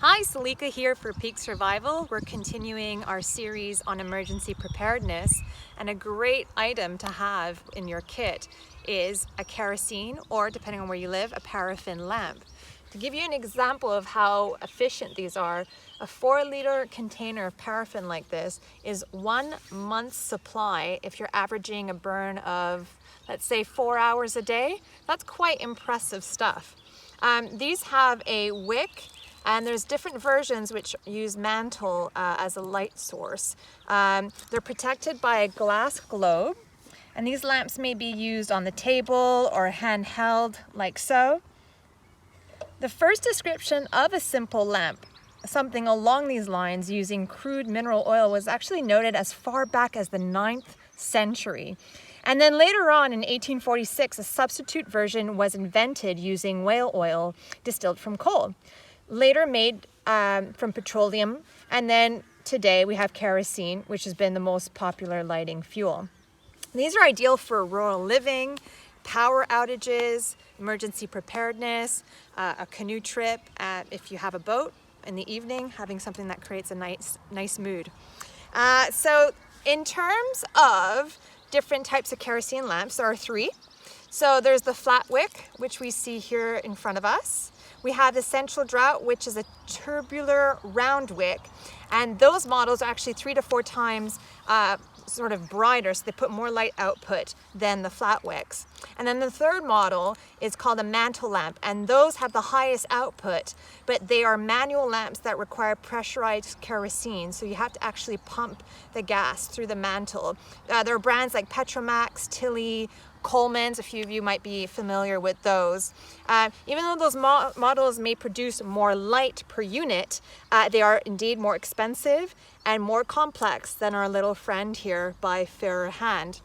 Hi, Salika here for Peak Survival. We're continuing our series on emergency preparedness, and a great item to have in your kit is a kerosene, or depending on where you live, a paraffin lamp. To give you an example of how efficient these are, a 4-liter container of paraffin like this is 1 month's supply if you're averaging a burn of, let's say, 4 hours a day. That's quite impressive stuff. These have a wick, and there's different versions which use Mantle as a light source. They're protected by a glass globe, and these lamps may be used on the table or handheld like so. The first description of a simple lamp, something along these lines using crude mineral oil, was actually noted as far back as the 9th century. And then later on in 1846, a substitute version was invented using whale oil distilled from coal, later made from petroleum, and then today we have kerosene, which has been the most popular lighting fuel. These are ideal for rural living, power outages, emergency preparedness, a canoe trip, if you have a boat in the evening, having something that creates a nice mood. So in terms of different types of kerosene lamps, there are 3. So there's the flat wick, which we see here in front of us. We have the central draught, which is a tubular round wick, and those models are actually 3 to 4 times sort of brighter, so they put more light output than the flat wicks. And then the third model is called a mantle lamp, and those have the highest output, but they are manual lamps that require pressurized kerosene, so you have to actually pump the gas through the mantle. There are brands like Petromax, Tilly, Coleman's. A few of you might be familiar with those. Even though those models may produce more light per unit, they are indeed more expensive and more complex than our little friend here by Feuerhand.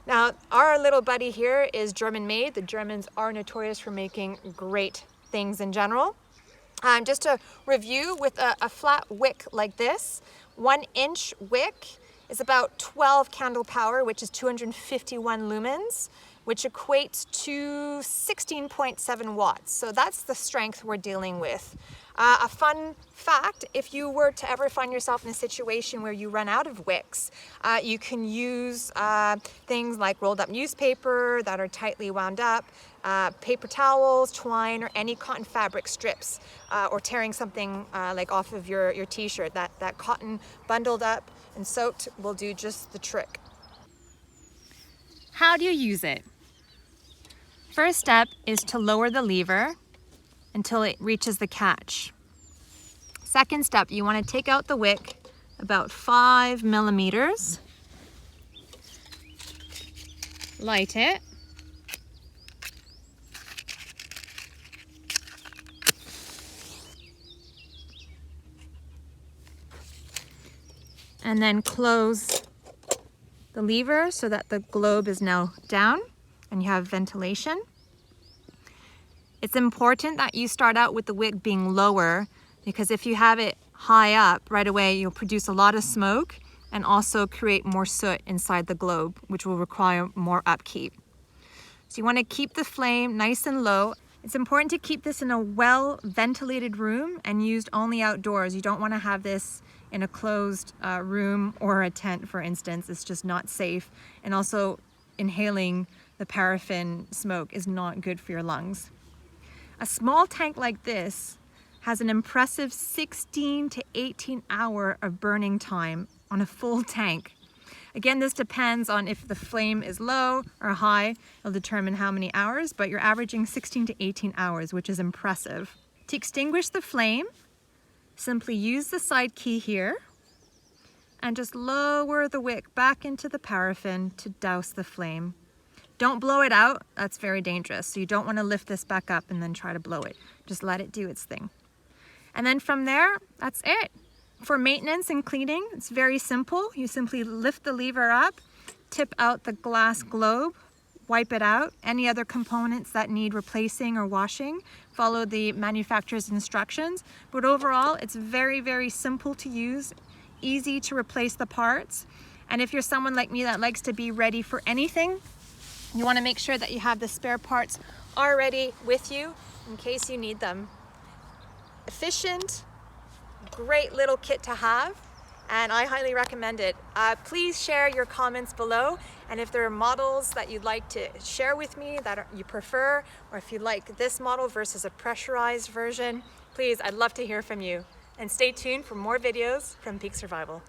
Now, our little buddy here is German made. The Germans are notorious for making great things in general. Just to review, with a flat wick like this, 1-inch wick is about 12 candle power, which is 251 lumens, which equates to 16.7 watts. So that's the strength we're dealing with. A fun fact, if you were to ever find yourself in a situation where you run out of wicks, you can use things like rolled up newspaper that are tightly wound up, paper towels, twine, or any cotton fabric strips, or tearing something like off of your t-shirt. That cotton bundled up and soaked will do just the trick. How do you use it? First step is to lower the lever until it reaches the catch. Second step, you want to take out the wick about 5 millimeters, light it, and then close the lever so that the globe is now down and you have ventilation. It's important that you start out with the wick being lower, because if you have it high up right away, you'll produce a lot of smoke and also create more soot inside the globe, which will require more upkeep. So you want to keep the flame nice and low. It's important to keep this in a well-ventilated room and used only outdoors. You don't want to have this in a closed room or a tent, for instance. It's just not safe. And also inhaling the paraffin smoke is not good for your lungs. A small tank like this has an impressive 16 to 18 hour of burning time on a full tank. Again, this depends on if the flame is low or high. It'll determine how many hours, but you're averaging 16 to 18 hours, which is impressive. To extinguish the flame, simply use the side key here and just lower the wick back into the paraffin to douse the flame. Don't blow it out, that's very dangerous. So you don't want to lift this back up and then try to blow it. Just let it do its thing. And then from there, that's it. For maintenance and cleaning, it's very simple. You simply lift the lever up, tip out the glass globe, wipe it out. Any other components that need replacing or washing, follow the manufacturer's instructions. But overall, it's very, very simple to use, easy to replace the parts. And if you're someone like me that likes to be ready for anything, you want to make sure that you have the spare parts already with you in case you need them. Efficient, Great little kit to have, and I highly recommend it. Please share your comments below, and if there are models that you'd like to share with me that you prefer, or if you like this model versus a pressurized version, please, I'd love to hear from you. And stay tuned for more videos from Peak Survival.